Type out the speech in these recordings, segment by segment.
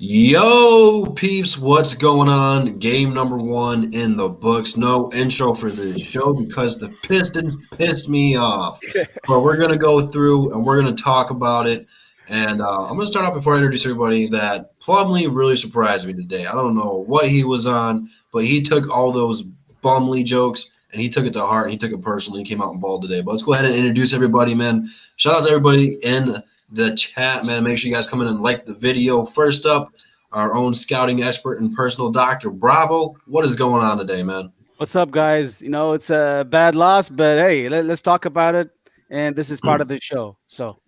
Yo, peeps, what's going on? Game number 1 in the books. No intro for this show because the Pistons pissed me off. But we're going to go through and we're going to talk about it. And I'm going to start off before I introduce everybody that Plumlee really surprised me today. I don't know what he was on, but he took all those Bumley jokes and he took it to heart and he took it personally. He came out and balled today. But let's go ahead and introduce everybody, man. Shout out to everybody in the chat, man. Make sure you guys come in and like the video. First up, our own scouting expert and personal doctor, Bravo. What is going on today, man? What's up, guys? You know, it's a bad loss, but hey, let's talk about it. And this is part of the show. So,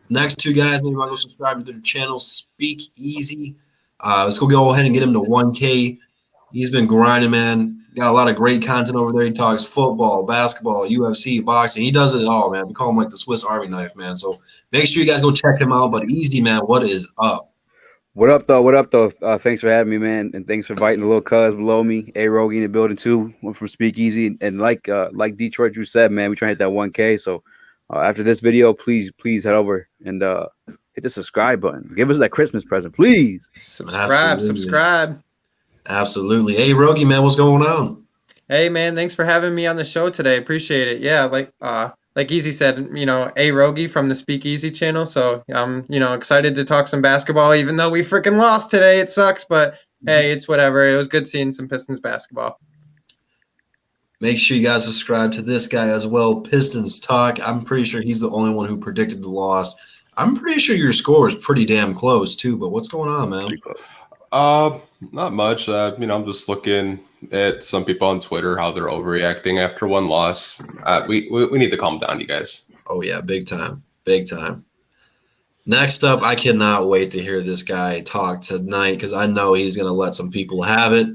next two guys, maybe go subscribe to their channel, Speak Easy. Let's go ahead and get him to 1K. He's been grinding, man. Got a lot of great content over there. He talks football, basketball, UFC, boxing. He does it all, man. We call him like the Swiss Army knife, man. So make sure you guys go check him out. But Easy, man, what is up? What up, though? What up, though? Thanks for having me, man, and thanks for inviting the little cuz below me, A-Rogie in the building too. One from Speakeasy, and like Detroit Drew said, man, we trying to hit that 1K. So after this video, please head over and hit the subscribe button. Give us that Christmas present, please. Subscribe. Absolutely. Hey, Rogie, man, what's going on? Hey, man, thanks for having me on the show today. Appreciate it. Yeah, like Easy said, you know, Rogie from the Speakeasy channel. So I'm, excited to talk some basketball, even though we freaking lost today. It sucks, but hey, it's whatever. It was good seeing some Pistons basketball. Make sure you guys subscribe to this guy as well, Pistons Talk. I'm pretty sure he's the only one who predicted the loss. I'm pretty sure your score is pretty damn close too, but what's going on, man? Not much. I'm just looking at some people on Twitter, how they're overreacting after one loss. We need to calm down, you guys. Oh, yeah, big time. Big time. Next up, I cannot wait to hear this guy talk tonight because I know he's going to let some people have it.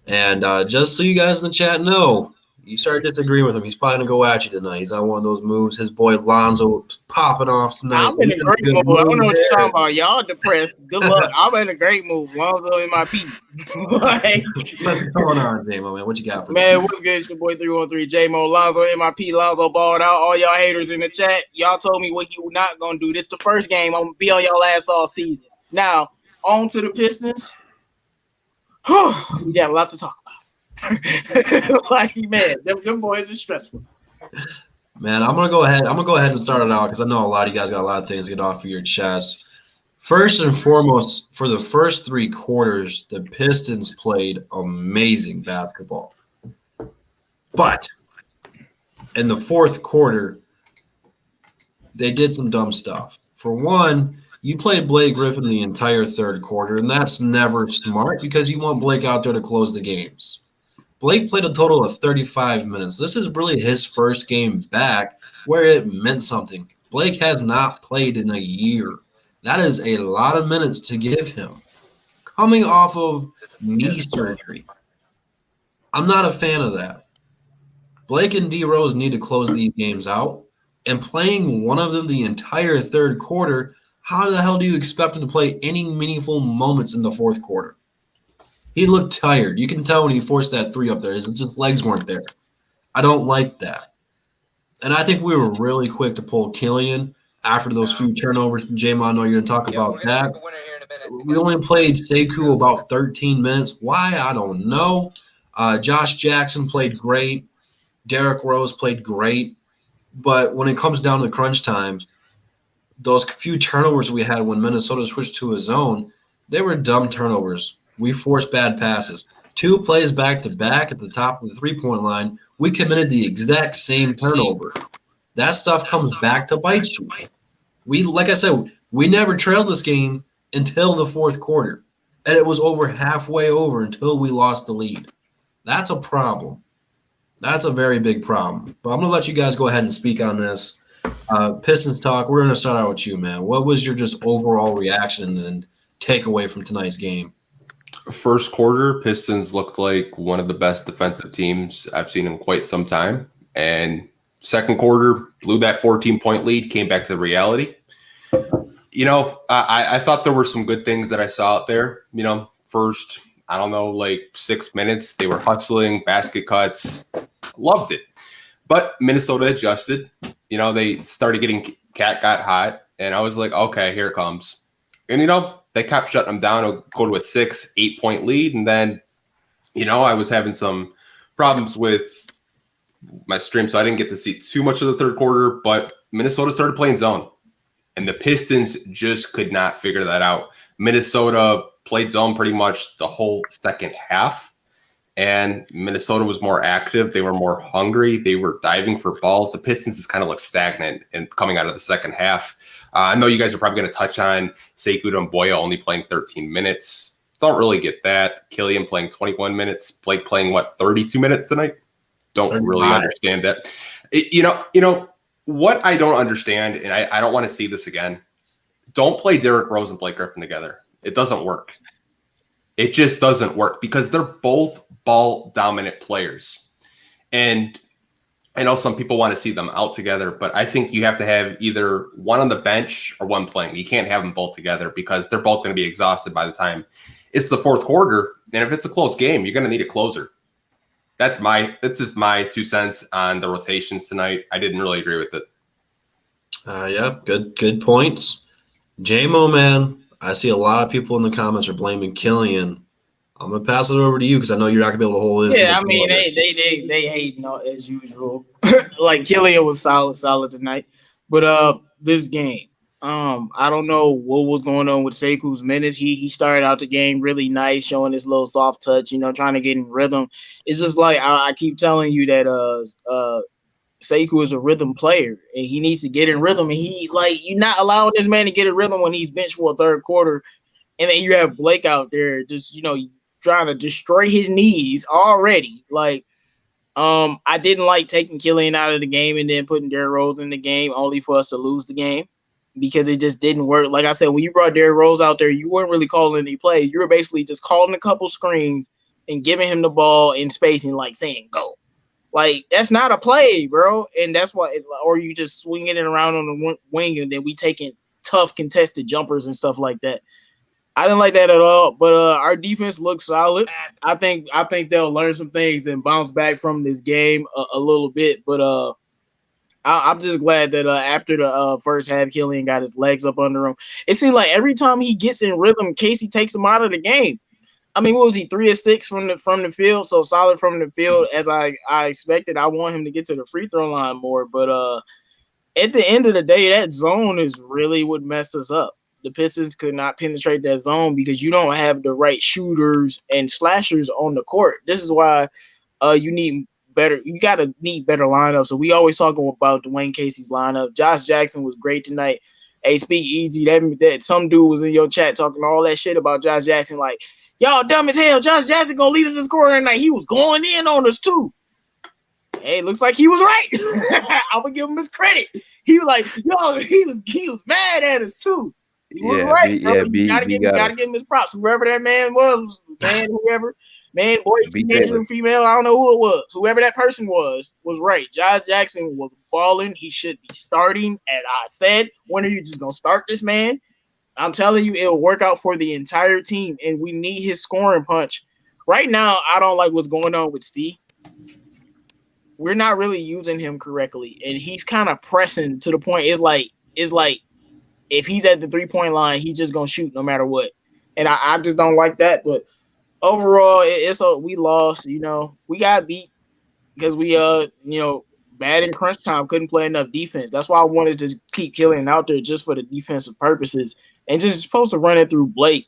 And just so you guys in the chat know, you start disagreeing with him, he's probably going to go at you tonight. He's on one of those moves. His boy Lonzo popping off tonight. I'm in a great mood. I don't know what you're talking about. Y'all depressed. Good luck. I'm in a great mood. Lonzo in my peak. What's going on, J-Mo, man? What you got for me? Man, what's good? It's your boy 313 J-Mo. Lonzo in my P. Lonzo balled out. All y'all haters in the chat, y'all told me what he was not going to do. This the first game. I'm going to be on y'all ass all season. Now, on to the Pistons. We got a lot to talk about. Man, them boys are stressful. Man, I'm gonna go ahead and start it out because I know a lot of you guys got a lot of things to get off of your chest. First and foremost, for the first 3 quarters, the Pistons played amazing basketball. But in the fourth quarter, they did some dumb stuff. For one, you played Blake Griffin the entire third quarter, and that's never smart because you want Blake out there to close the games. Blake played a total of 35 minutes. This is really his first game back where it meant something. Blake has not played in a year. That is a lot of minutes to give him. Coming off of knee surgery, I'm not a fan of that. Blake and D Rose need to close these games out. And playing one of them the entire third quarter, how the hell do you expect him to play any meaningful moments in the fourth quarter? He looked tired. You can tell when he forced that 3 up there. His legs weren't there. I don't like that. And I think we were really quick to pull Killian after those few turnovers. J-Mo, I know you're going to talk about that. We only played Sekou about 13 minutes. Why? I don't know. Josh Jackson played great. Derrick Rose played great. But when it comes down to the crunch time, those few turnovers we had when Minnesota switched to a zone, they were dumb turnovers. We forced bad passes. 2 plays back-to-back at the top of the three-point line, we committed the exact same turnover. That stuff comes back to bite you. Like I said, we never trailed this game until the fourth quarter, and it was over halfway over until we lost the lead. That's a problem. That's a very big problem. But I'm going to let you guys go ahead and speak on this. Pistons Talk, we're going to start out with you, man. What was your just overall reaction and takeaway from tonight's game? First quarter, Pistons looked like one of the best defensive teams I've seen in quite some time. And second quarter, blew that 14-point lead, came back to reality. I thought there were some good things that I saw out there. First, 6 minutes, they were hustling, basket cuts, loved it. But Minnesota adjusted. They started getting cat got hot, and I was like, okay, here it comes. And, they kept shutting them down. It'll go to a 6-8 point lead. And then, I was having some problems with my stream, so I didn't get to see too much of the third quarter, but Minnesota started playing zone. And the Pistons just could not figure that out. Minnesota played zone pretty much the whole second half. And Minnesota was more active. They were more hungry. They were diving for balls. The Pistons just kind of looked stagnant and coming out of the second half. I know you guys are probably going to touch on Sekou and Boya only playing 13 minutes. Don't really get that. Killian playing 21 minutes. Blake playing, 32 minutes tonight? Don't really understand that. What I don't understand, and I don't want to see this again, don't play Derrick Rose and Blake Griffin together. It doesn't work. It just doesn't work because they're both ball dominant players. And I know some people want to see them out together, but I think you have to have either one on the bench or one playing. You can't have them both together because they're both going to be exhausted by the time it's the fourth quarter. And if it's a close game, you're going to need a closer. That's just my 2 cents on the rotations tonight. I didn't really agree with it. Yeah, good points. J-Mo, man, I see a lot of people in the comments are blaming Killian. I'm gonna pass it over to you because I know you're not gonna be able to hold it. Yeah, I mean they hating as usual. Like Killian was solid tonight, but this game, I don't know what was going on with Sekou's minutes. He started out the game really nice, showing his little soft touch, trying to get in rhythm. It's just like I keep telling you that Sekou is a rhythm player and he needs to get in rhythm. And you're not allowing this man to get in rhythm when he's benched for a third quarter, and then you have Blake out there just trying to destroy his knees already. I didn't like taking Killian out of the game and then putting Derrick Rose in the game only for us to lose the game. Because it just didn't work. Like I said, when you brought Derrick Rose out there, you weren't really calling any plays. You were basically just calling a couple screens and giving him the ball in space and saying go. That's not a play, bro. And that's why, or you just swinging it around on the wing and then we taking tough contested jumpers and stuff like that. I didn't like that at all. But our defense looks solid. I think they'll learn some things and bounce back from this game a little bit. But I'm just glad that after the first half, Killian got his legs up under him. It seemed like every time he gets in rhythm, Casey takes him out of the game. I mean, what was he, 3 of 6 from the field? So solid from the field as I expected. I want him to get to the free throw line more. But at the end of the day, that zone is really what messed us up. The Pistons could not penetrate that zone because you don't have the right shooters and slashers on the court. This is why you need better. You gotta need better lineups. So we always talk about Dwayne Casey's lineup. Josh Jackson was great tonight. Hey, speak easy. That some dude was in your chat talking all that shit about Josh Jackson. Like, y'all dumb as hell. Josh Jackson gonna lead us in scoring tonight. He was going in on us too. Hey, looks like he was right. I'm gonna give him his credit. He was like, yo, he was mad at us too. He was right. You gotta give him his props. Whoever that man was, boy, teenager, female, I don't know who it was. Whoever that person was right. Josh Jackson was balling. He should be starting. And I said, when are you just gonna start this man? I'm telling you, it'll work out for the entire team, and we need his scoring punch. Right now, I don't like what's going on with Fee. We're not really using him correctly, and he's kind of pressing to the point. It's like if he's at the 3-point line, he's just gonna shoot no matter what. And I just don't like that. But overall, we lost. We got beat because we bad in crunch time, couldn't play enough defense. That's why I wanted to keep Killian out there just for the defensive purposes, and just supposed to run it through Blake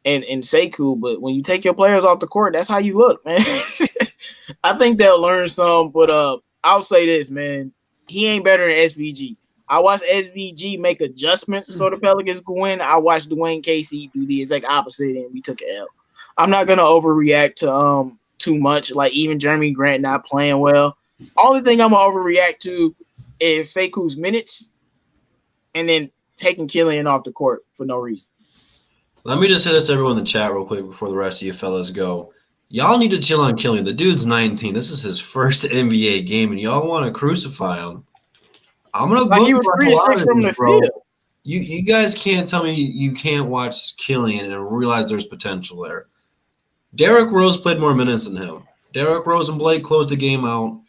and Sekou. But when you take your players off the court, that's how you look, man. I think they'll learn some, but I'll say this, man. He ain't better than SVG. I watched SVG make adjustments so the Pelicans go win. I watched Dwayne Casey do the exact opposite, and we took an L. I'm not gonna overreact to too much. Like even Jeremy Grant not playing well. Only thing I'm gonna overreact to is Sekou's minutes, and then taking Killian off the court for no reason. Let me just say this to everyone in the chat real quick before the rest of you fellas go. Y'all need to chill on Killian. The dude's 19. This is his first NBA game, and y'all want to crucify him. I'm gonna like he was 3-6 from the field. You guys can't tell me you can't watch Killian and realize there's potential there. Derrick Rose played more minutes than him. Derrick Rose and Blake closed the game out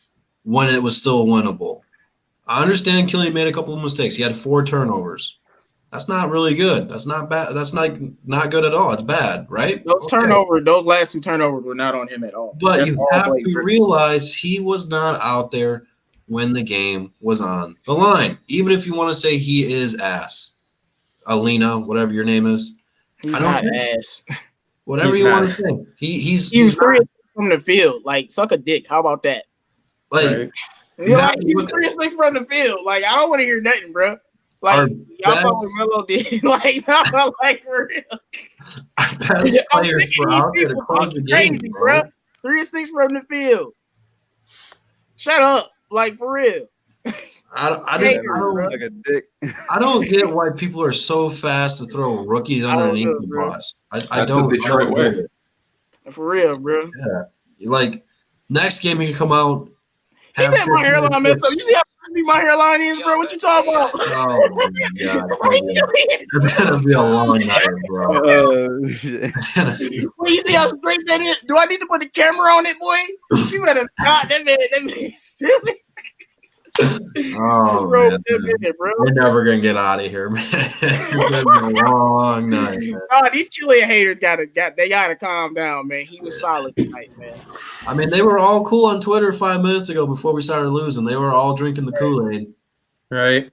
when it was still winnable. I understand Killian made a couple of mistakes. He had 4 turnovers. That's not really good. That's not bad. That's not good at all. It's bad, right? Those those last 2 turnovers were not on him at all. But That's you all have Blake to Griffin. realize he was not out there when the game was on the line. Even if you want to say he is ass, Alina, whatever your name is, He's I don't not care. ass. Whatever He's you not. want to say, he's He was not, 3 from the field. Like, suck a dick. How about that? like Right. You have to He was look 3 of 6 from the field. Like, I don't want to hear nothing, bro. Our Like, y'all saw best- what Melo did. Like, no, like for real. our best I'm players sick of were these out there to people close the talking game, crazy, bro. 3 of 6 from the field. Shut up. Like, for real. I Hey, don't like a dick. I don't get why people are so fast to throw rookies I don't underneath know, the bro. bus. I That's don't. the Detroit I don't way. get it. For real, bro. Like next game, he can come out. He have said my 15 hairline messed up. You see how big my hairline is, bro? What you talking about? Oh my god, it's gonna be a long night, bro. Shit. Well, you see how straight that is? Do I need to put the camera on it, boy? You better stop. That man is silly. What's Oh wrong man, with that man, bro? we're never gonna get out of here, man. It's been a long night, man. Nah, these Killian haters gotta calm down, man. He was solid tonight, man. I mean, they were all cool on Twitter 5 minutes ago before we started losing. They were all drinking the Kool-Aid. Right.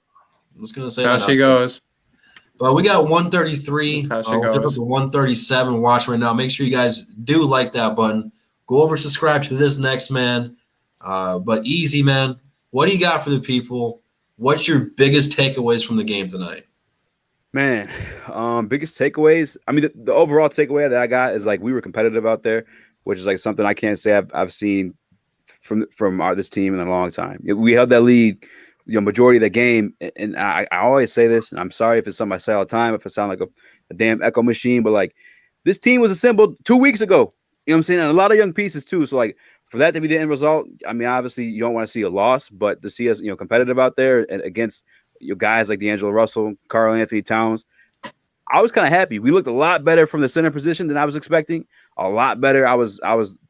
I'm just gonna say How that. she goes. But we got 133. That's how she We're goes. up to 137 watch right now. Make sure you guys do like that button. Go over, subscribe to this next man. But easy, man. What do you got for the people? What's your biggest takeaways from the game tonight? Man, biggest takeaways. I mean, the overall takeaway that I got is like we were competitive out there, which is like something I can't say I've seen from this team in a long time. We held that lead, majority of the game, and I always say this, and I'm sorry if it's something I say all the time, if I sound like a damn echo machine, but like this team was assembled 2 weeks ago. You know what I'm saying? And a lot of young pieces too. So like for that to be the end result, I mean, obviously you don't want to see a loss, but to see us, competitive out there and against guys like D'Angelo Russell, Karl Anthony Towns, I was kind of happy. We looked a lot better from the center position than I was expecting. A lot better. I was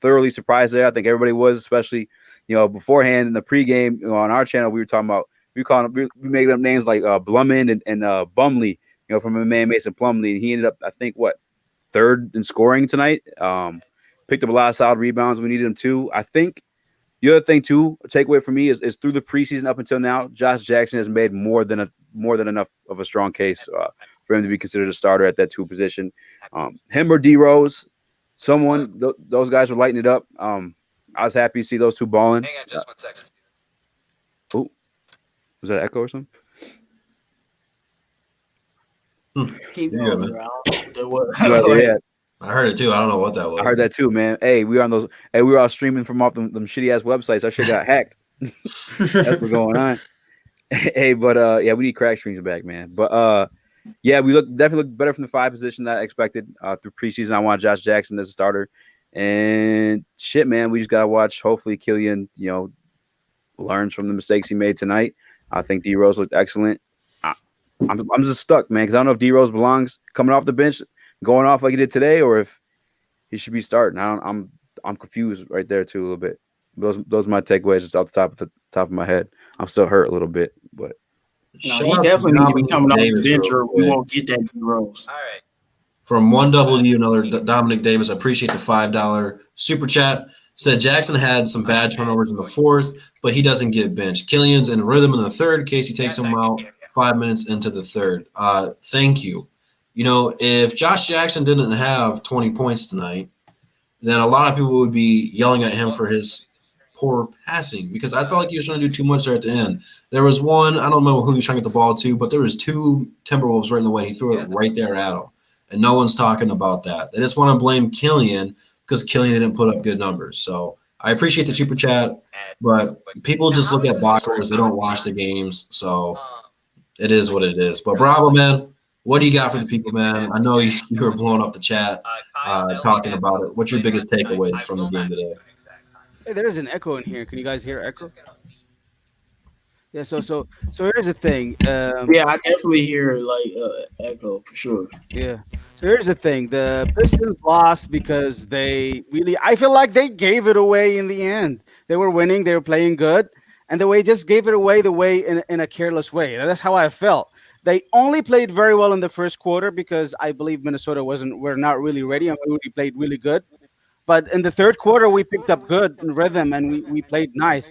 thoroughly surprised there. I think everybody was, especially beforehand in the pregame on our channel. We were talking about we made up names like Blumman and Bumley, from my man Mason Plumlee. And he ended up, I think, third in scoring tonight. Picked up a lot of solid rebounds. We needed him too. I think the other thing too, a takeaway for me is through the preseason up until now, Josh Jackson has made more than enough of a strong case for him to be considered a starter at that 2 position. Him or D Rose, those guys were lighting it up. I was happy to see those two balling. Hang on just 1 second. Oh, was that an echo or something? Keep Yeah, going, man. bro. I don't know what- Yeah, I heard it too. I don't know what that was. I heard that too, man. Hey, we were all streaming from off them shitty ass websites. Our shit got hacked. That's what's going on. Hey, but yeah, we need crack streams back, man. But yeah, we definitely look better from the 5 position than I expected through preseason. I want Josh Jackson as a starter, and shit, man, we just gotta watch. Hopefully, Killian, learns from the mistakes he made tonight. I think D Rose looked excellent. I'm just stuck, man, because I don't know if D Rose belongs coming off the bench, going off like he did today, or if he should be starting. I'm confused right there too a little bit. Those are my takeaways just off the top of my head. I'm still hurt a little bit, but No, he definitely need to be coming off the bench, or we won't get that D Rose. All right. From 1W, another Dominic Davis. I appreciate the $5 super chat. Said Jackson had some bad turnovers in the 4th, but he doesn't get benched. Killian's in rhythm in the 3rd. Casey takes him out 5 minutes into the 3rd. Thank you. If Josh Jackson didn't have 20 points tonight, then a lot of people would be yelling at him for his poor passing, because I felt like he was trying to do too much there at the end. There was one, I don't remember who he was trying to get the ball to, but there was 2 Timberwolves right in the way. He threw it right there at him, and no one's talking about that. They just want to blame Killian because Killian didn't put up good numbers. So I appreciate the super chat, but people just look at box scores. They don't watch the games, so it is what it is. But bravo, man. What do you got for the people, man? I know you were blowing up the chat talking about it. What's your biggest takeaways from the game today? Hey, there is an echo in here. Can you guys hear echo? Yeah. So here's the thing. Yeah, I definitely hear echo for sure. Yeah. So here's the thing. The Pistons lost because I feel like they gave it away in the end. They were winning. They were playing good. And just gave it away in a careless way. That's how I felt. They only played very well in the first quarter because I believe Minnesota were not really ready, and we played really good. But in the third quarter, we picked up good rhythm and we played nice.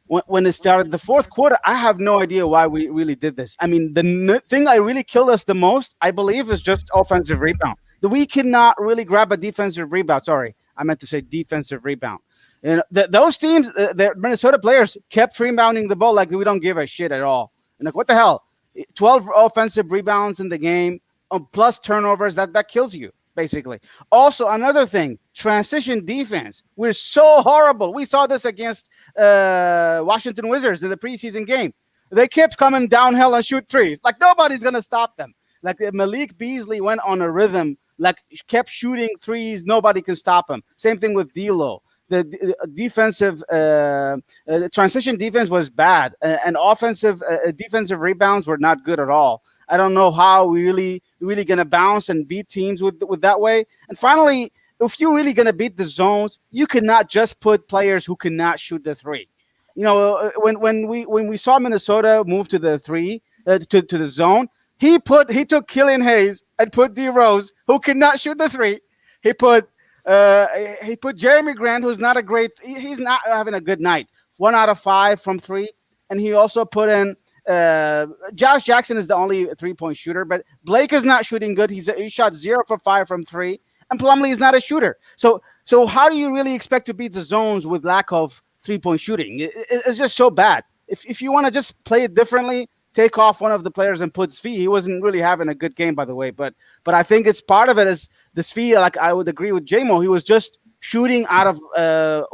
When it started the fourth quarter, I have no idea why we really did this. I mean, the thing that really killed us the most, I believe, is just offensive rebound. We cannot really grab a defensive rebound. Sorry, I meant to say defensive rebound. And those teams, the Minnesota players kept rebounding the ball like we don't give a shit at all. And like, what the hell? 12 offensive rebounds in the game, plus turnovers, that kills you, basically. Also, another thing, transition defense. We're so horrible. We saw this against Washington Wizards in the preseason game. They kept coming downhill and shoot threes. Like, nobody's going to stop them. Like, Malik Beasley went on a rhythm, like, kept shooting threes. Nobody can stop him. Same thing with D'Lo. The defensive transition defense was bad, and offensive defensive rebounds were not good at all. I don't know how we really gonna bounce and beat teams with that way. And finally, if you're really gonna beat the zones, you cannot just put players who cannot shoot the three. You know, when we saw Minnesota move to the three to the zone, he took Killian Hayes and put D Rose, who cannot shoot the three. He put Jeremy Grant, who's not he's not having a good night. 1 out of 5 from 3, and he also put in Josh Jackson is the only 3-point shooter, but Blake is not shooting good. He shot 0 for 5 from 3, and Plumlee is not a shooter. So how do you really expect to beat the zones with lack of 3-point shooting? It's just so bad. If you want to just play it differently, take off one of the players and put Svi. He wasn't really having a good game, by the way, but I think it's part of it is the Svi. Like, I would agree with J-Mo. He was just shooting out of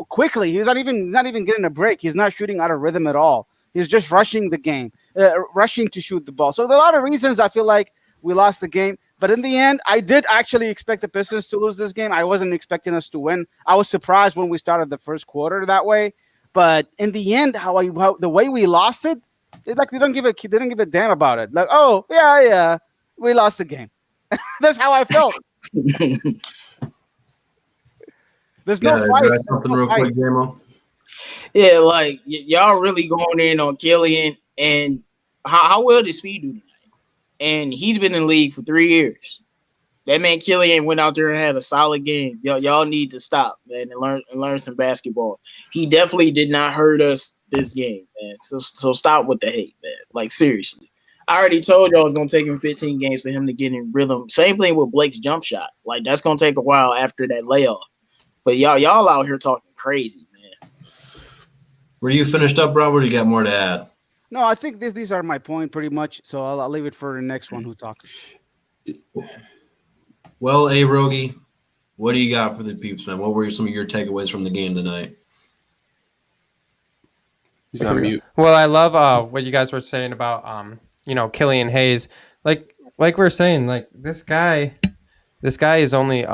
quickly. He's not even getting a break. He's not shooting out of rhythm at all. He's just rushing the game, rushing to shoot the ball. So there are a lot of reasons I feel like we lost the game. But in the end, I did actually expect the Pistons to lose this game. I wasn't expecting us to win. I was surprised when we started the first quarter that way. But in the end, how the way we lost it, it's like they didn't give a damn about it. Like, oh yeah, we lost the game. That's how I felt. There's no fight. Something real quick, J-Mo. Yeah, like y'all really going in on Killian, and how well did Speed do tonight? And he's been in the league for 3 years. That man Killian went out there and had a solid game. Y'all need to stop, man, and learn some basketball. He definitely did not hurt us this game, man. So stop with the hate, man. Like, seriously. I already told y'all it's gonna take him 15 games for him to get in rhythm. Same thing with Blake's jump shot. Like, that's gonna take a while after that layoff. But y'all out here talking crazy, man. Were you finished up, bro? Or do you got more to add? No, I think these are my point pretty much. So I'll leave it for the next one who talks. Well, Rogie, what do you got for the peeps, man? What were some of your takeaways from the game tonight? He's on mute. Well, I love what you guys were saying about Killian Hayes. Like we're saying, like this guy is only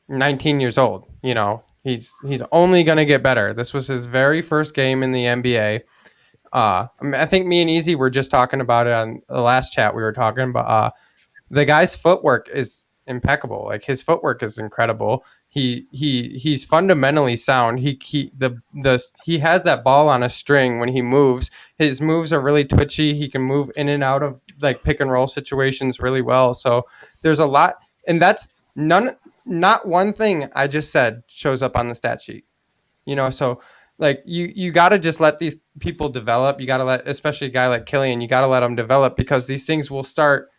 19 years old. You know, he's only gonna get better. This was his very first game in the NBA. I think me and Easy were just talking about it on the last chat. We were talking about the guy's footwork is impeccable. Like, his footwork is incredible. He's fundamentally sound. He has that ball on a string when he moves. His moves are really twitchy. He can move in and out of like pick and roll situations really well. So there's a lot, and that's not one thing I just said shows up on the stat sheet. You know, so like you got to just let these people develop. You got to let, especially a guy like Killian, you got to let them develop, because these things will start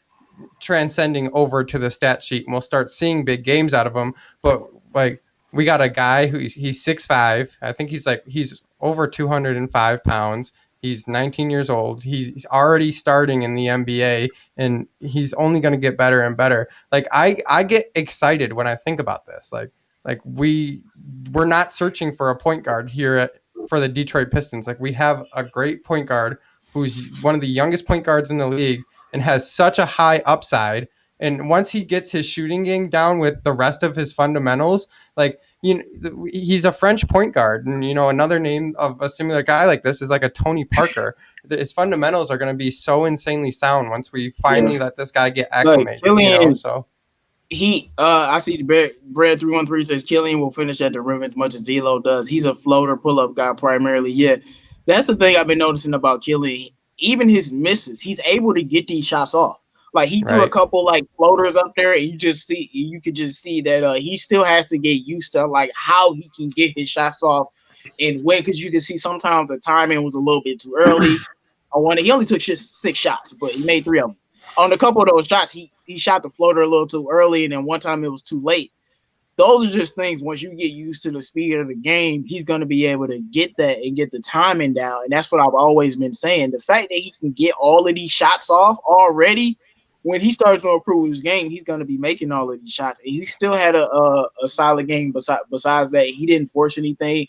transcending over to the stat sheet, and we'll start seeing big games out of him. But like, we got a guy he's 6'5". I think he's over 205 pounds. He's 19 years old. He's already starting in the NBA, and he's only going to get better and better. Like, I get excited when I think about this. Like we're not searching for a point guard here for the Detroit Pistons. Like, we have a great point guard who's one of the youngest point guards in the league and has such a high upside. And once he gets his shooting game down with the rest of his fundamentals, like, you know, he's a French point guard. And, you know, another name of a similar guy like this is like a Tony Parker. His fundamentals are going to be so insanely sound once we finally let this guy get acclimated. Killian, you know, so I see the Brad 313 says Killian will finish at the rim as much as D'Lo does. He's a floater pull-up guy primarily. Yeah, that's the thing I've been noticing about Killian. even his misses, he's able to get these shots off. Like he threw a Right. couple like floaters up there, and you could just see that he still has to get used to like how he can get his shots off and when, because you can see sometimes the timing was a little bit too early. He only took 6 shots, but he made 3 of them. On a couple of those shots, he shot the floater a little too early, and then one time it was too late. Those are just things, once you get used to the speed of the game, he's going to be able to get that and get the timing down. And that's what I've always been saying. The fact that he can get all of these shots off already, when he starts to improve his game, he's going to be making all of these shots. And he still had a solid game besides that. He didn't force anything.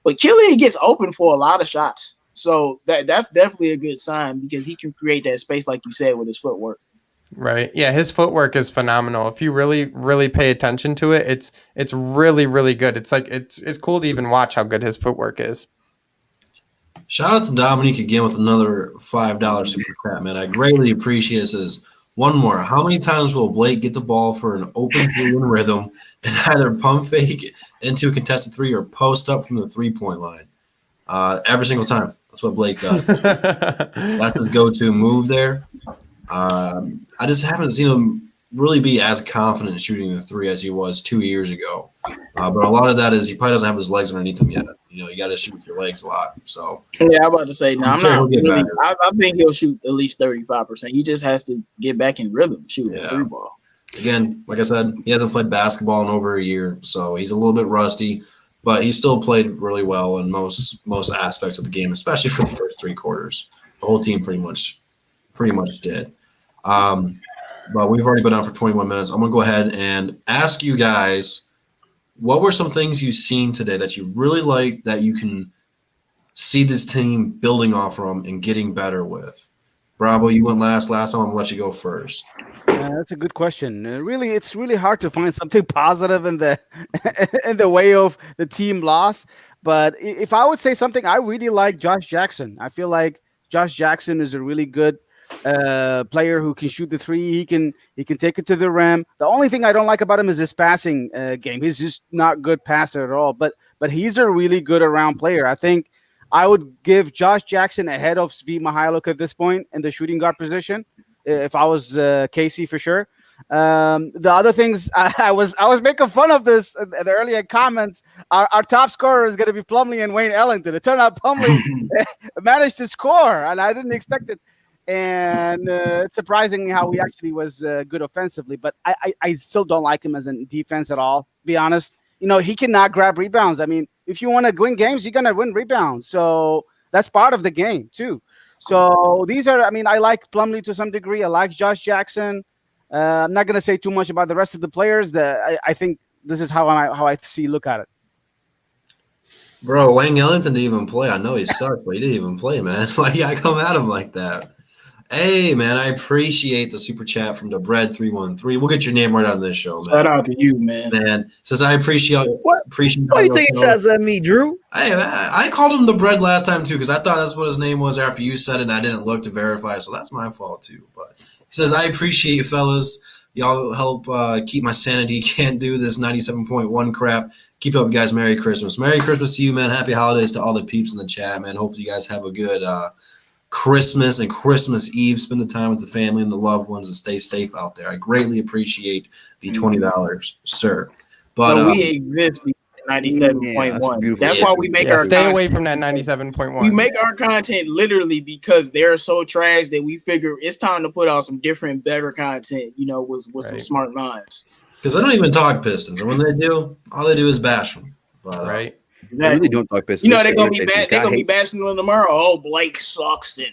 But Killian gets open for a lot of shots. So that's definitely a good sign because he can create that space, like you said, with his footwork. Right. Yeah, his footwork is phenomenal. If you really, really pay attention to it, it's really, really good. It's like it's cool to even watch how good his footwork is. Shout out to Dominique again with another $5 super chat, man. I greatly appreciate this. One more. How many times will Blake get the ball for an open three in rhythm and either pump fake into a contested three or post up from the 3-point line? Every single time. That's what Blake does. That's his go-to move there. I just haven't seen him really be as confident shooting the three as he was 2 years ago. But a lot of that is he probably doesn't have his legs underneath him yet. You know, you got to shoot with your legs a lot. So yeah, I'm about to say, no, I'm sure not he'll get really. better. I think he'll shoot at least 35%. He just has to get back in rhythm, shooting the 3 ball. Again, like I said, he hasn't played basketball in over a year, so he's a little bit rusty. But he still played really well in most aspects of the game, especially for the first 3 quarters. The whole team pretty much did. But we've already been on for 21 minutes. I'm going to go ahead and ask you guys, what were some things you've seen today that you really like that you can see this team building off from and getting better with? Bravo, you went last time. I'm going to let you go first. That's a good question. It's really hard to find something positive in the in the way of the team loss. But if I would say something, I really like Josh Jackson. I feel like Josh Jackson is a really good player who can shoot the three. He can take it to the rim. The only thing I don't like about him is his passing game. He's just not good passer at all. But he's a really good around player. I think I would give Josh Jackson ahead of Svi Mihailuk at this point in the shooting guard position. If I was Casey, for sure. The other things I was making fun of this in the earlier comments. Our top scorer is going to be Plumlee and Wayne Ellington. It turned out Plumlee managed to score, and I didn't expect it. And it's surprising how he actually was good offensively, but I still don't like him as a defense at all. Be honest, you know, he cannot grab rebounds. I mean, if you want to win games, you're gonna win rebounds. So that's part of the game too. So these are, I mean, I like Plumlee to some degree. I like Josh Jackson. I'm not going to say too much about the rest of the players. I think this is how I look at it. Bro, Wayne Ellington didn't even play. I know he sucks, but he didn't even play, man. Why do I come at him like that? Hey, man, I appreciate the super chat from the Bread313. We'll get your name right on this show, man. Shout out to you, man. Man, says I appreciate Why are you taking shots at me, Drew? Hey, man, I called him the Bread last time, too, because I thought that's what his name was after you said it, and I didn't look to verify, so that's my fault, too. But he says, I appreciate you, fellas. Y'all help keep my sanity. Can't do this 97.1 crap. Keep up, guys. Merry Christmas. Merry Christmas to you, man. Happy holidays to all the peeps in the chat, man. Hopefully you guys have a good Christmas and Christmas Eve. Spend the time with the family and the loved ones and stay safe out there. I greatly appreciate the $20, sir. But we exist because 97.1. That's why we make our stay content. away from that 97.1. We make our content literally because they're so trash that we figure it's time to put out some different, better content, you know, with some smart minds. Because I don't even talk Pistons, and when they do, all they do is bash them. But, right. Exactly. I really don't talk Pistons. You know they're gonna be bad. They're gonna be bashing them tomorrow. Oh, Blake sucks, and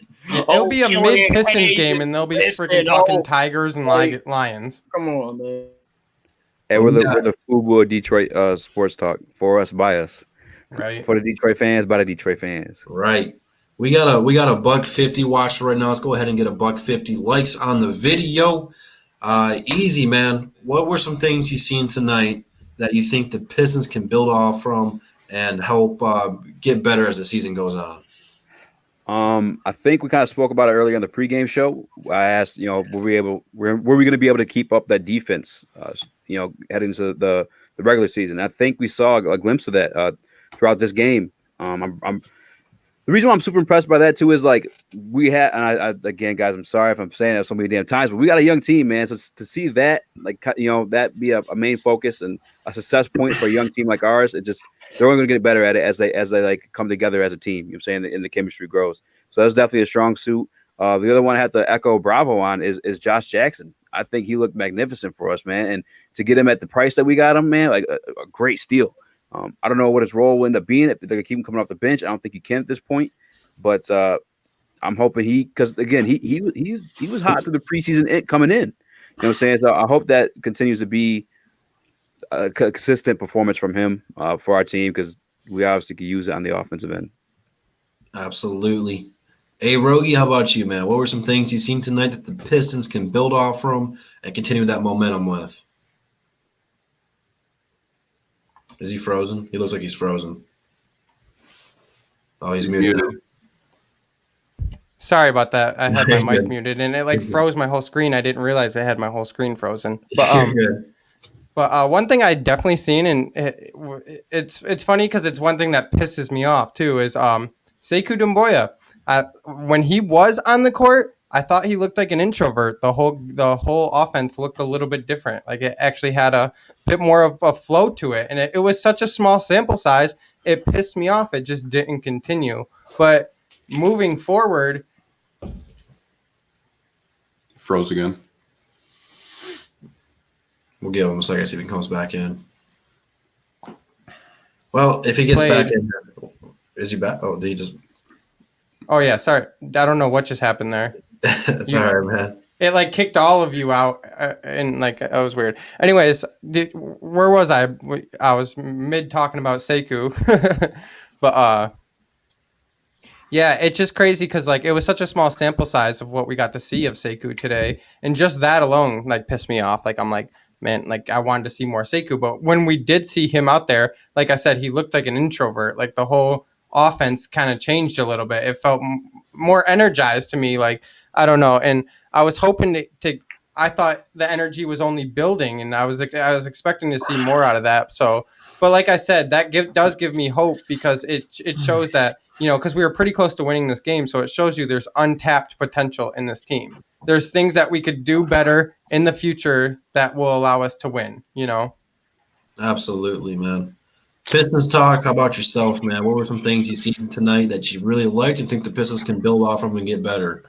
it'll be a mid Pistons game, and they'll be freaking talking Tigers and Lions. Come on, man. Hey, we're the FUBU Detroit sports talk for us, by us. Right. For the Detroit fans, by the Detroit fans. Right. We got a $1.50 watched right now. Let's go ahead and get a $1.50 likes on the video. Easy, man. What were some things you seen tonight that you think the Pistons can build off from and help get better as the season goes on? I think we kind of spoke about it earlier on the pregame show. I asked, you know, were we going to be able to keep up that defense, you know, heading into the regular season? I think we saw a glimpse of that throughout this game. The reason why I'm super impressed by that too is like we had, and I again, guys, I'm sorry if I'm saying that so many damn times, but we got a young team, man. So to see that, like, that be a main focus and a success point for a young team like ours, they're only going to get better at it as they like come together as a team. You know what I'm saying? And the chemistry grows. So that's definitely a strong suit. The other one I have to echo Bravo on is Josh Jackson. I think he looked magnificent for us, man. And to get him at the price that we got him, man, like a great steal. I don't know what his role will end up being. If they're going to keep him coming off the bench, I don't think you can at this point. But I'm hoping because again, he was hot through the preseason coming in. You know what I'm saying? So I hope that continues to be a consistent performance from him for our team because we obviously could use it on the offensive end. Absolutely. Hey, Rogie, how about you, man? What were some things you've seen tonight that the Pistons can build off from and continue that momentum with? Is he frozen? He looks like he's frozen. Oh, he's muted. Sorry about that. I had my mic muted, and it froze my whole screen. I didn't realize I had my whole screen frozen. But one thing I definitely seen, and it's funny because it's one thing that pisses me off too, is Sekou Doumbouya. When he was on the court, I thought he looked like an introvert. The whole offense looked a little bit different. Like it actually had a bit more of a flow to it. And it was such a small sample size. It pissed me off. It just didn't continue. But moving forward. Froze again. We'll give him a second, see if he comes back in. Well, if he gets back in, is he back? Oh, did he just... Oh, yeah, sorry. I don't know what just happened there. It's all right, man. It kicked all of you out, and it was weird. Anyways, where was I? I was mid talking about Sekou, but yeah, it's just crazy because it was such a small sample size of what we got to see of Sekou today, and just that alone pissed me off. I'm like, man, I wanted to see more Sekou, but when we did see him out there, like I said, he looked like an introvert. The whole offense kind of changed a little bit. It felt more energized to me. I don't know. And I was hoping to I thought the energy was only building, and I was expecting to see more out of that. So, but like I said, that does give me hope because it shows that, because we were pretty close to winning this game. So it shows you there's untapped potential in this team. There's things that we could do better in the future that will allow us to win, Absolutely, man. Pistons talk. How about yourself, man? What were some things you seen tonight that you really liked and think the Pistons can build off from and get better?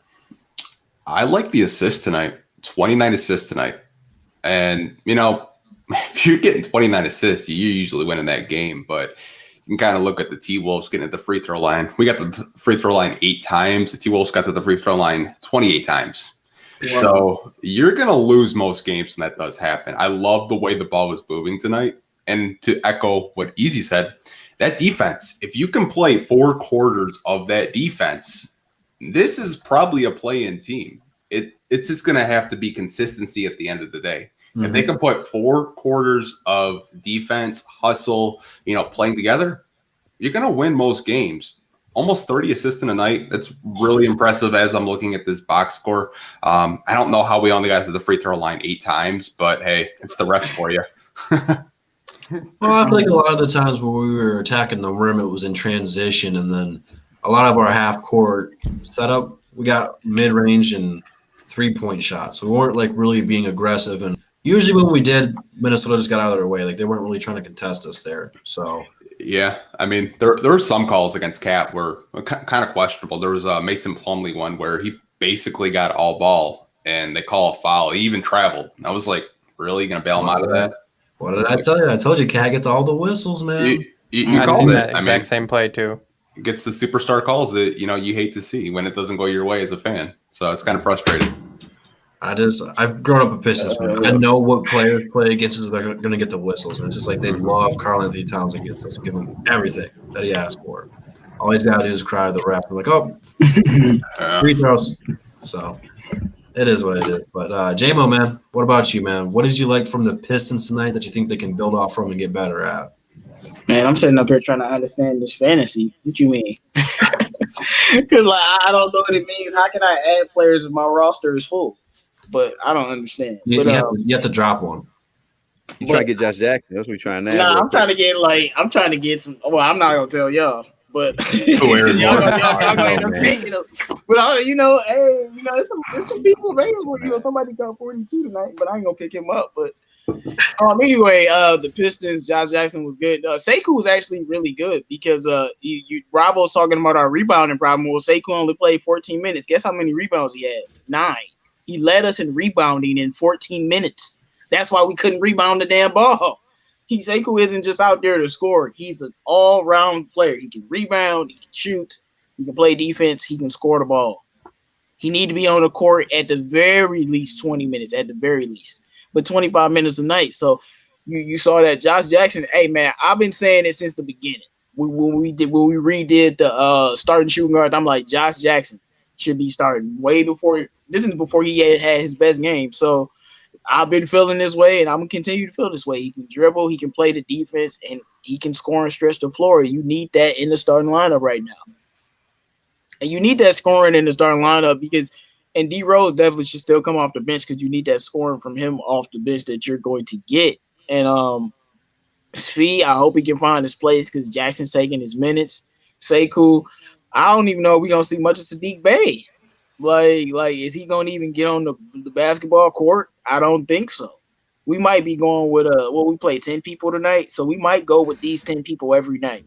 I like the assist tonight. 29 assists tonight. And, if you're getting 29 assists, you're usually winning that game. But you can kind of look at the T-Wolves getting at the free throw line. We got the free throw line 8 times. The T-Wolves got to the free throw line 28 times. Wow. So you're going to lose most games when that does happen. I love the way the ball was moving tonight. And to echo what Easy said, that defense, if you can play 4 quarters of that defense, this is probably a play-in team. It's just going to have to be consistency at the end of the day. Mm-hmm. If they can put 4 quarters of defense, hustle, playing together, you're going to win most games. Almost 30 assists in a night. That's really impressive as I'm looking at this box score. I don't know how we only got to the free throw line 8 times, but hey, it's the rest for you. Well, I feel like a lot of the times when we were attacking the rim, it was in transition, and then a lot of our half-court setup, we got mid-range and 3-point shots. So we weren't really being aggressive, and usually when we did, Minnesota just got out of their way. They weren't really trying to contest us there. So yeah, I mean, there were some calls against Cat were kind of questionable. There was a Mason Plumlee one where he basically got all ball, and they call a foul. He even traveled. I was like, really, going to bail him out of that? What did I tell you? I told you Cat gets all the whistles, man. You I've called seen it. that exact same play too. Gets the superstar calls that you hate to see when it doesn't go your way as a fan. So it's kind of frustrating. I've grown up a Pistons fan. I know what players play against us. They're going to get the whistles. And it's just they love Karl-Anthony Towns against us. Give him everything that he asked for. All he's got to do is cry to the ref. I'm like, oh, free throws. So it is what it is. But J-Mo, man, what about you, man? What did you like from the Pistons tonight that you think they can build off from and get better at? Man, I'm sitting up here trying to understand this fantasy. What you mean? Because I don't know what it means. How can I add players if my roster is full? But I don't understand. You have to drop one. You try to get Josh Jackson. That's what we're trying to. Nah, I'm trying to get some. Well, I'm not gonna tell y'all. But Aaron y'all Gordon? gonna end up man. taking him. But hey, there's some people available. Somebody got 42 tonight, but I ain't gonna pick him up. But anyway, the Pistons, Josh Jackson was good. Sekou was actually really good because Robo's talking about our rebounding problem. Well, Sekou only played 14 minutes. Guess how many rebounds he had? 9. He led us in rebounding in 14 minutes. That's why we couldn't rebound the damn ball. Sekou isn't just out there to score. He's an all-round player. He can rebound, he can shoot, he can play defense, he can score the ball. He need to be on the court at the very least 20 minutes, at the very least. But 25 minutes a night. So you saw that Josh Jackson. Hey man, I've been saying it since the beginning. When we redid the starting shooting guard, I'm like, Josh Jackson should be starting way before. This is before he had his best game. So I've been feeling this way, and I'm gonna continue to feel this way. He can dribble, he can play the defense, and he can score and stretch the floor. You need that in the starting lineup right now. And you need that scoring in the starting lineup because and D Rose definitely should still come off the bench because you need that scoring from him off the bench that you're going to get. And Svi, I hope he can find his place because Jackson's taking his minutes. Sekou, I don't even know if we're gonna see much of Sadiq Bey. Like, is he gonna even get on the basketball court? I don't think so. We might be going with we play 10 people tonight, so we might go with these 10 people every night.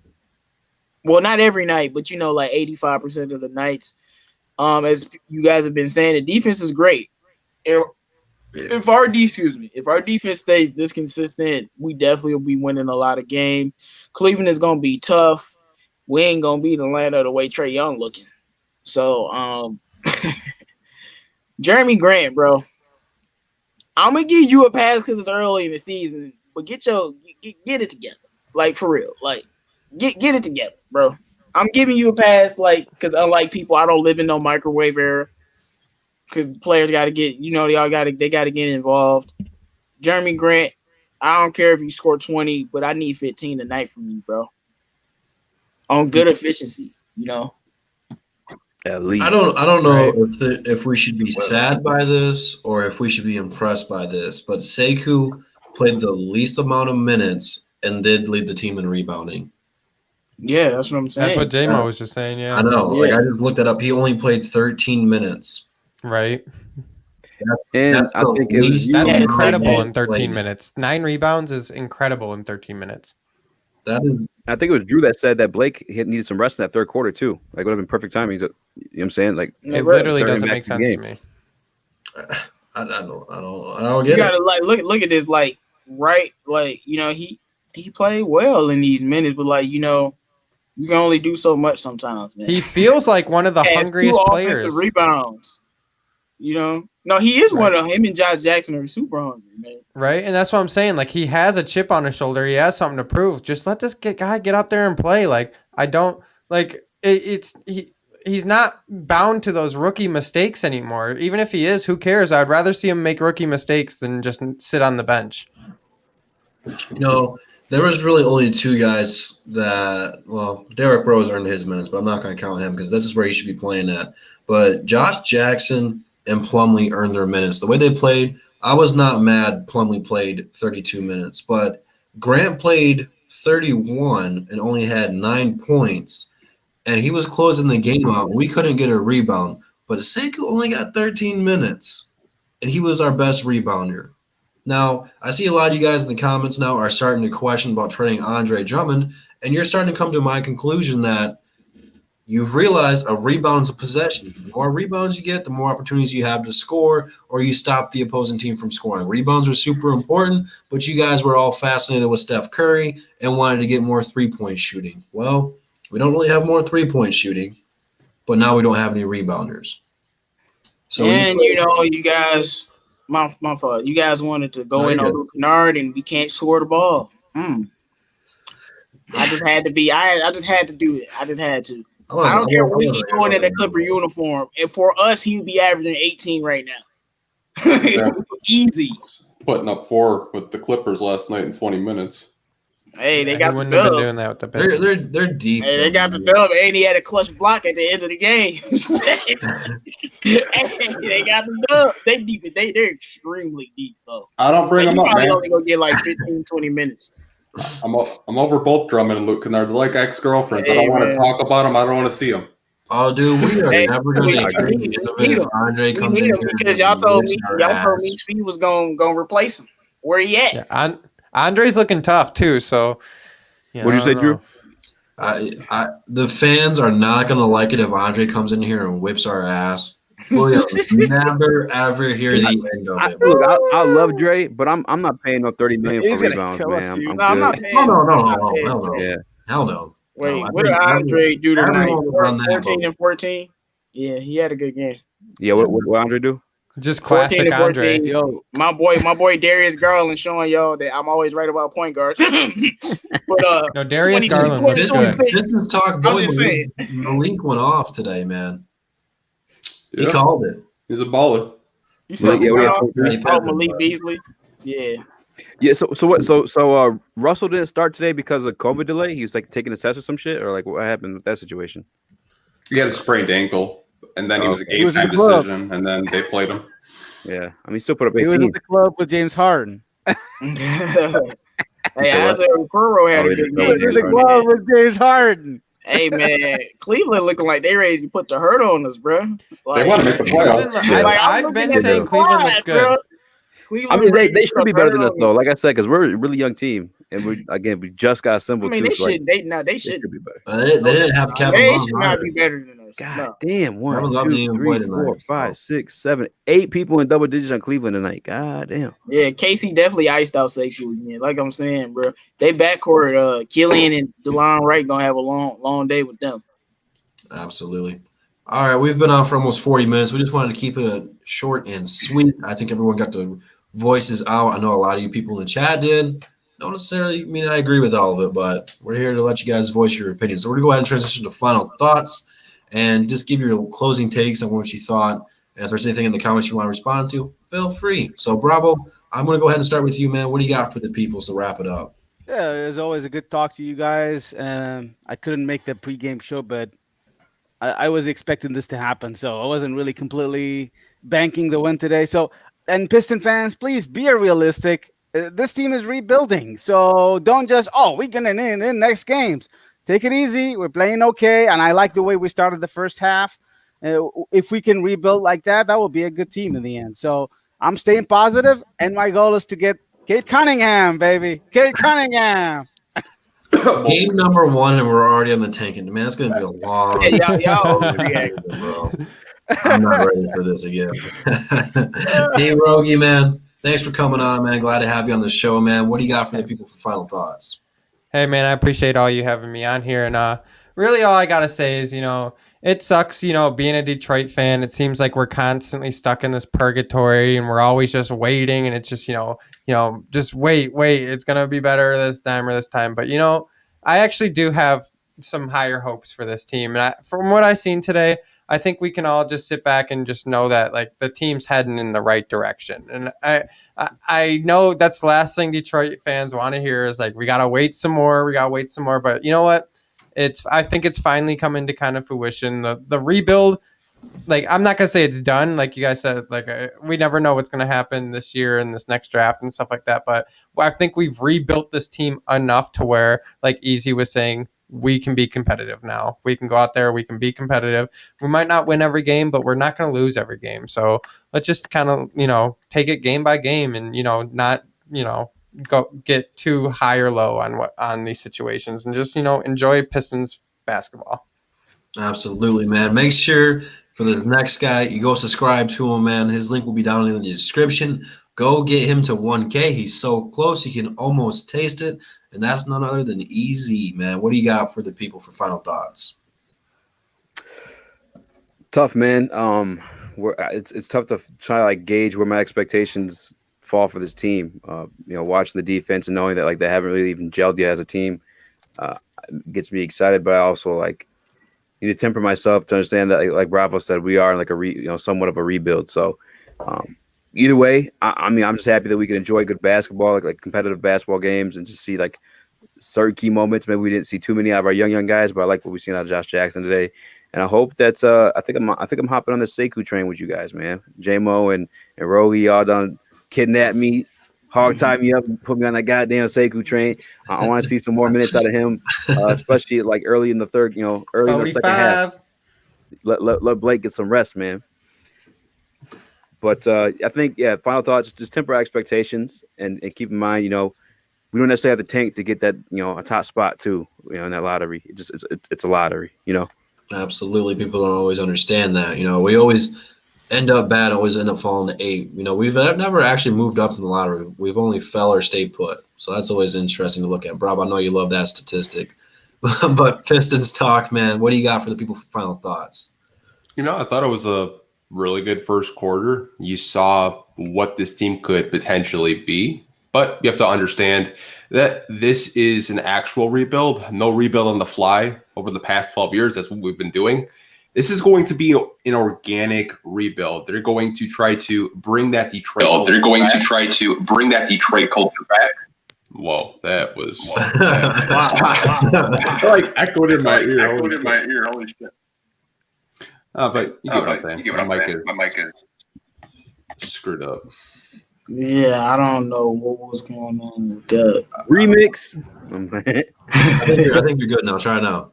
Well, not every night, but like 85% of the nights. As you guys have been saying, the defense is great. If our defense stays this consistent, we definitely will be winning a lot of games. Cleveland is gonna be tough. We ain't gonna beat Atlanta the way Trae Young looking. So Jeremy Grant, bro. I'm gonna give you a pass because it's early in the season, but get it together. Like for real. Like get it together, bro. I'm giving you a pass, like, because unlike people, I don't live in no microwave era. Because players got to get, they got to get involved. Jeremy Grant, I don't care if you score 20, but I need 15 tonight from you, bro. On good efficiency, At least. I don't know if we should be sad by this or if we should be impressed by this, but Sekou played the least amount of minutes and did lead the team in rebounding. Yeah, that's what I'm saying. That's what J-Mo was just saying, yeah. I know. Like, I just looked it up. He only played 13 minutes. Right. That's incredible in 13 minutes. 9 rebounds is incredible in 13 minutes. I think it was Drew that said that Blake needed some rest in that third quarter too. Like, would have been perfect timing. You know what I'm saying? Like, it literally doesn't make sense to me. I don't get you gotta look at this, he played well in these minutes, but you can only do so much sometimes, man. He feels like one of the hungriest players. Rebounds. No, he is one of him and Josh Jackson are super hungry, man. Right, and that's what I'm saying. Like, he has a chip on his shoulder. He has something to prove. Just let this guy get out there and play. Like, I don't like it. He's not bound to those rookie mistakes anymore. Even if he is, who cares? I'd rather see him make rookie mistakes than just sit on the bench. There was really only 2 guys that, Derrick Rose earned his minutes, but I'm not going to count him because this is where he should be playing at. But Josh Jackson and Plumlee earned their minutes. The way they played, I was not mad Plumlee played 32 minutes, but Grant played 31 and only had 9 points, and he was closing the game out. We couldn't get a rebound, but Sekou only got 13 minutes, and he was our best rebounder. Now, I see a lot of you guys in the comments now are starting to question about trading Andre Drummond, and you're starting to come to my conclusion that you've realized a rebound's a possession. The more rebounds you get, the more opportunities you have to score, or you stop the opposing team from scoring. Rebounds are super important, but you guys were all fascinated with Steph Curry and wanted to get more three-point shooting. Well, we don't really have more three-point shooting, but now we don't have any rebounders. So you guys, my fault. You guys wanted to go in on Luke Kennard, and we can't score the ball. I just had to be. I just had to do it. I just had to. I don't care what he's doing in a Clipper uniform. And for us, he would be averaging 18 right now. Easy. Putting up 4 with the Clippers last night in 20 minutes. Hey, they got the wouldn't have dub. been doing that with the Pistons. They're deep. Hey, they got the dub, and he had a clutch block at the end of the game. Hey, they got the dub. They deep. They're extremely deep, though. I don't bring them up, man. Probably only gonna get like 15, 20 minutes. I'm over both Drummond and Luke Kennard. They're like ex-girlfriends. I Hey, don't want to man. talk about them. I don't want to see them. Oh, dude, we are Hey, never going to we hear the need end of him. it if Andre We comes in need him here because and y'all told whips me our y'all ass. Fee was gonna replace him. Where he at? Yeah, Andre's looking tough too. So, What'd you say, Drew? The fans are not going to like it if Andre comes in here and whips our ass. We'll never ever hear the end of it. Look, I love Dre, but I'm not paying no $30 million for He's gonna rebounds, kill us, man. dude. I'm No, I'm good. not paying. No, I'm not paying hell no. for it. Yeah. Hell no. Wait, No, what did Andre do tonight? everyone was on that 14 boat. and 14. Yeah, he had a good game. Yeah, what Andre do? just 14 classic and 14. Andre. Yo, My boy Darius Garland showing y'all that I'm always right about point guards. But No, Darius 20 Garland looks 20, good. 26. Pistons talk. I'm Boy, just saying. Malik went off today, man. He Yeah, called it. he's a baller. You said Yeah, we had who? 14. Oh, Malik Beasley. Yeah. Yeah, so Russell didn't start today because of COVID delay. He was like taking a test or some shit, or like what happened with that situation? He had a sprained ankle, and then he was a He was game in time the club. decision, and then they played him. Yeah, I mean, he still put up he was 18. at the club with James Harden. Hey, Isaiah Okoro had Oh, a he good did. He Oh, was game. at the Harden. club with James Harden. Hey man, Cleveland looking like they ready to put the hurt on us, bro. Like, They want to make the Cleveland, playoffs. Yeah. like, I'm I've looking been at saying the Cleveland squad, looks good. bro. I Cleveland mean, ready they to should put be the better hurt than us on though. Like I said, because we're a really young team, and we just got I assembled mean, too. they So like, should. They they should. should be better. They didn't have Kevin They Love should not either. be better than us. God No. damn, 1, Kevin Love 2, didn't even 3, play tonight, 4, so. 5, 6, 7, 8 people in double digits on Cleveland tonight. God damn. Yeah, Casey definitely iced out Sekou again. Like I'm saying, bro. They backcourt, Killian and DeLon Wright gonna have a long day with them. Absolutely. All right, we've been on for almost 40 minutes. We just wanted to keep it short and sweet. I think everyone got their voices out. I know a lot of you people in the chat did. Don't necessarily mean I agree with all of it, but we're here to let you guys voice your opinion. So we're going to go ahead and transition to final thoughts and just give your closing takes on what you thought. And if there's anything in the comments you want to respond to, feel free. So, Bravo, I'm going to go ahead and start with you, man. What do you got for the people to wrap it up? Yeah, it was always a good talk to you guys. I couldn't make the pregame show, but I was expecting this to happen, so I wasn't really completely banking the win today. So, and Piston fans, please be realistic. This team is rebuilding, so don't just we're gonna in next games. Take it easy. We're playing okay, and I like the way we started the first half. If we can rebuild like that, that will be a good team in the end. So I'm staying positive, and my goal is to get Kate Cunningham, baby. Kate Cunningham. Game number 1, and we're already on the tank. And man, it's going to be a long. Hey, y'all overreacting. Bro. I'm not ready for this again. Hey, Rogie, man. Thanks for coming on, man. Glad to have you on the show, man. What do you got for the people for final thoughts? Hey, man, I appreciate all you having me on here. And really all I got to say is, it sucks, being a Detroit fan. It seems like we're constantly stuck in this purgatory and we're always just waiting. And it's just, just wait. It's going to be better this time or this time. But, I actually do have some higher hopes for this team. And from what I've seen today, I think we can all just sit back and just know that like the team's heading in the right direction. And I know that's the last thing Detroit fans want to hear is like, we got to wait some more. But you know what? I think it's finally coming to kind of fruition. The rebuild, like I'm not gonna say it's done, like you guys said. Like we never know what's gonna happen this year and this next draft and stuff like that. But I think we've rebuilt this team enough to where, like Easy was saying, we can be competitive now. We can go out there, we can be competitive. We might not win every game, but we're not gonna lose every game. So let's just kind of take it game by game and not go get too high or low on these situations and just enjoy Pistons basketball. Absolutely, man. Make sure for the next guy you go subscribe to him, man. His link will be down in the description. Go get him to 1K. He's so close he can almost taste it, and that's none other than Easy, man. What do you got for the people for final thoughts? Tough, man. It's tough to try to like gauge where my expectations fall for this team. Watching the defense and knowing that like they haven't really even gelled yet as a team gets me excited. But I also like need to temper myself to understand that, like Bravo said, we are in like somewhat of a rebuild. So either way, I mean, I'm just happy that we can enjoy good basketball, like competitive basketball games, and just see like certain key moments. Maybe we didn't see too many out of our young guys, but I like what we've seen out of Josh Jackson today. And I hope that's I think I'm hopping on the Sekou train with you guys, man. J-Mo and Rogi, y'all done kidnapped me hog tie me up and put me on that goddamn Sekou train. I want to see some more minutes out of him, especially like early in the third, early in the second half. 45. Let Blake get some rest, man. But I think, final thoughts, just temper expectations and keep in mind, we don't necessarily have the tank to get that, a top spot too, in that lottery. It's a lottery, Absolutely. People don't always understand that. We always end up bad, always end up falling to 8. We've never actually moved up in the lottery. We've only fell or stayed put. So that's always interesting to look at. Rob, I know you love that statistic. But Pistons talk, man. What do you got for the people for final thoughts? I thought it was a really good first quarter. You saw what this team could potentially be. But you have to understand that this is an actual rebuild, no rebuild on the fly over the past 12 years. That's what we've been doing. This is going to be an organic rebuild. They're going to try to bring that Detroit culture back. Whoa, that was like echoed in my ear. Holy shit. But you get what I'm saying. My mic is screwed up. Yeah, I don't know what was going on with that. Remix. I think you're good now. Try now.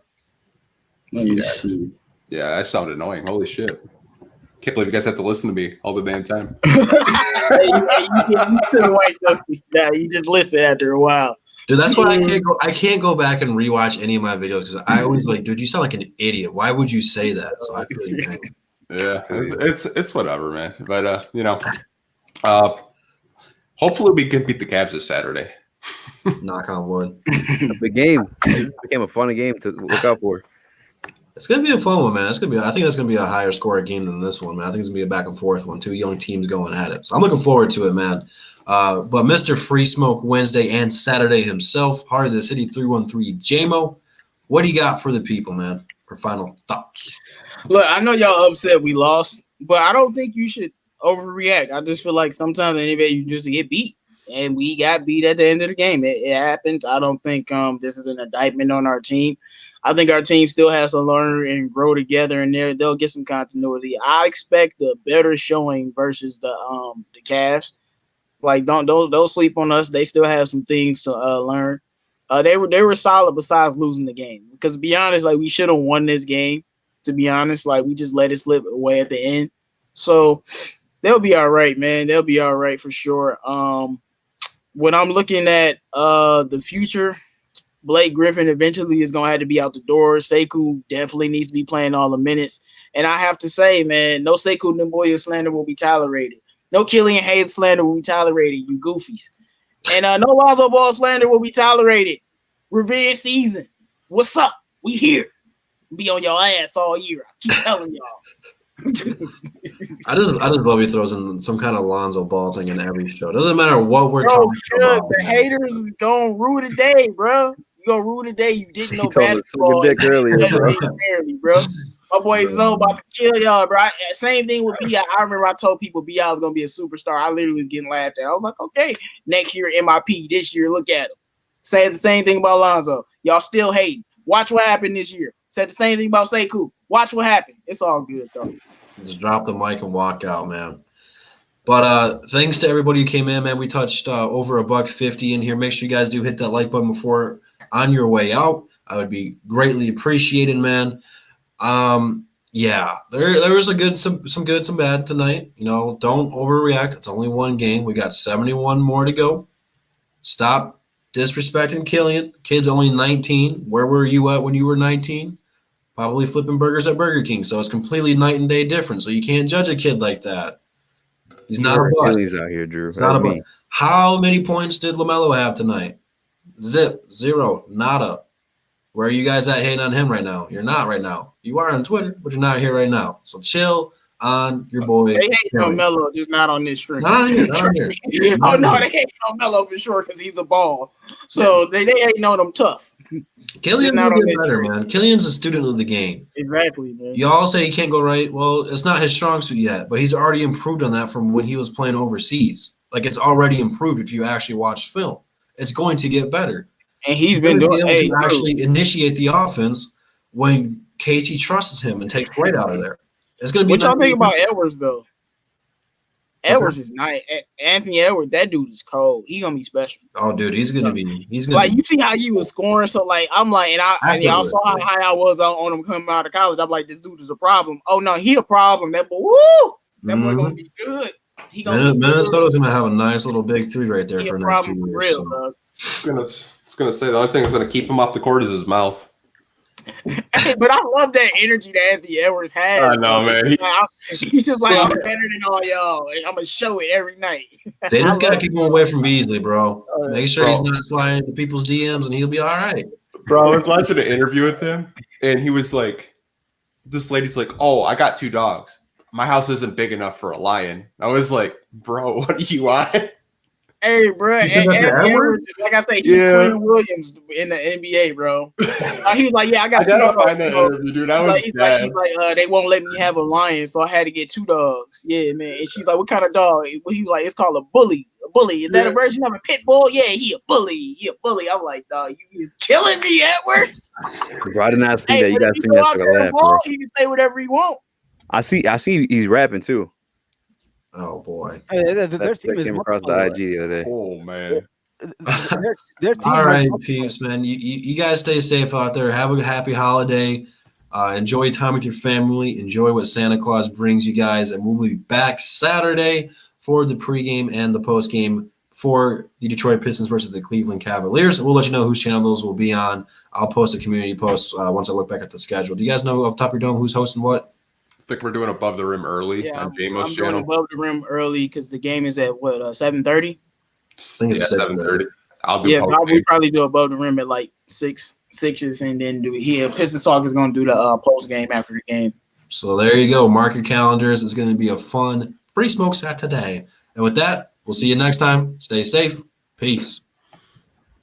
Let me see. Yeah, that sounded annoying. Holy shit. Can't believe you guys have to listen to me all the damn time. You just listen after a while. Dude, that's why I can't go back and rewatch any of my videos because I always like, dude, you sound like an idiot. Why would you say that? So I feel you. Yeah, it's whatever, man. But hopefully we can beat the Cavs this Saturday. Knock on wood. A big game. It became a fun game to look out for. It's gonna be a fun one, man. I think that's gonna be a higher score game than this one, man. I think it's gonna be a back and forth one. 2 young teams going at it. So I'm looking forward to it, man. But Mr. Free Smoke Wednesday and Saturday himself, Heart of the City 313 JMO. What do you got for the people, man? For final thoughts. Look, I know y'all upset we lost, but I don't think you should overreact. I just feel like sometimes in NBA you just get beat. And we got beat at the end of the game. It happens. I don't think this is an indictment on our team. I think our team still has to learn and grow together, and they'll get some continuity. I expect a better showing versus the Cavs. Like don't sleep on us. They still have some things to learn. They were solid besides losing the game. Because to be honest, like we should have won this game. To be honest, like we just let it slip away at the end. So they'll be all right, man. They'll be all right for sure. When I'm looking at the future, Blake Griffin eventually is going to have to be out the door. Sekou definitely needs to be playing all the minutes. And I have to say, man, no Sekou Naboya slander will be tolerated. No Killian Hayes slander will be tolerated, you goofies. And no Lonzo Ball slander will be tolerated. Revenge season. What's up? We here. Be on your ass all year. I keep telling y'all. I just love he throws in some kind of Lonzo Ball thing in every show. Doesn't matter what we're talking about. The haters is gonna rue the day, bro. You gonna rue the day you didn't know basketball. Bro. My boy Zoe about to kill y'all, bro. Same thing with B.I. I remember I told people B.I. was gonna be a superstar. I literally was getting laughed at. I was like, okay, next year MIP. This year, look at him. Say the same thing about Lonzo. Y'all still hating. Watch what happened this year. Said the same thing about Sekou. Watch what happened. It's all good though. Just drop the mic and walk out, man. But thanks to everybody who came in, man. We touched over $150 in here. Make sure you guys do hit that like button before on your way out. I would be greatly appreciated, man. Yeah, there was some good, some bad tonight. Don't overreact. It's only one game. We got 71 more to go. Stop disrespecting Killian. Kid's only 19. Where were you at when you were 19? Probably flipping burgers at Burger King. So it's completely night and day different. So you can't judge a kid like that. He's not a bust. He's out here, Drew. He's not a bust. How many points did LaMelo have tonight? Zip. 0. Nada. Where are you guys at hating on him right now? You're not right now. You are on Twitter, but you're not here right now. So chill on your boy. They hate on Melo, just not on this stream. Not on here. Not on here. Oh, no, they hate on Melo for sure because he's a ball. So they ain't on him tough. Killian's going to get better, man. Killian's a student of the game. Exactly, man. Y'all say he can't go right. Well, it's not his strong suit yet, but he's already improved on that from when he was playing overseas. Like, it's already improved if you actually watch film. It's going to get better. And he's been doing able to actually initiate the offense when KT trusts him and takes White out of there. It's going to be. What y'all think about Edwards, though? Edwards is nice. Anthony Edwards, that dude is cold. He gonna be special. Oh, dude, he's gonna be. Like you see how he was scoring. So like I'm like, and y'all saw how high I was on him coming out of college. I'm like, this dude is a problem. Oh no, he a problem. That boy, that boy gonna be good. Minnesota's gonna have a nice little big three right there for next few years. Real, so. I was gonna say the only thing that's gonna keep him off the court is his mouth. But I love that energy that Anthony Edwards has. I know, man. He's just like, I'm better than all y'all. And I'm gonna show it every night. They just gotta keep him away from Beasley, bro. Make sure he's not sliding into people's DMs, and he'll be all right. Bro, I was watching an interview with him, and he was like, "This lady's like, oh, I got 2 dogs. My house isn't big enough for a lion." I was like, "Bro, what do you want?" Hey, bro, Edwards, like I say, he's Quinn Williams in the NBA, bro. He was like, "Yeah, I gotta find that interview, dude. He's like, they won't let me have a lion, so I had to get 2 dogs." Yeah, man. And she's like, "What kind of dog?" He was like, "It's called a bully." A bully. Is that a version of a pit bull? Yeah, he a bully. He a bully. I'm like, dog, you is killing me, Edwards. Bro, I did not see that. You gotta see me that laugh, bro. He can say whatever he want. I see. He's rapping too. Oh boy, their team is came across the IG the other day. Oh man. Their team. All right, peeps, man. You guys stay safe out there. Have a happy holiday. Enjoy time with your family. Enjoy what Santa Claus brings you guys, and we'll be back Saturday for the pregame and the postgame for the Detroit Pistons versus the Cleveland Cavaliers. We'll let you know whose channel those will be on. I'll post a community post once I look back at the schedule. Do you guys know off the top of your dome who's hosting what? I think we're doing Above the Rim early on JMO's I'm channel. doing Above the Rim early because the game is at what 7:30. I think it's 7:30. I'll do we probably do Above the Rim at like 6 and then do it here. Pistons Talk is gonna do the post game after the game. So there you go. Mark your calendars. It's going to be a fun Free Smoke Saturday. And with that, we'll see you next time. Stay safe. Peace.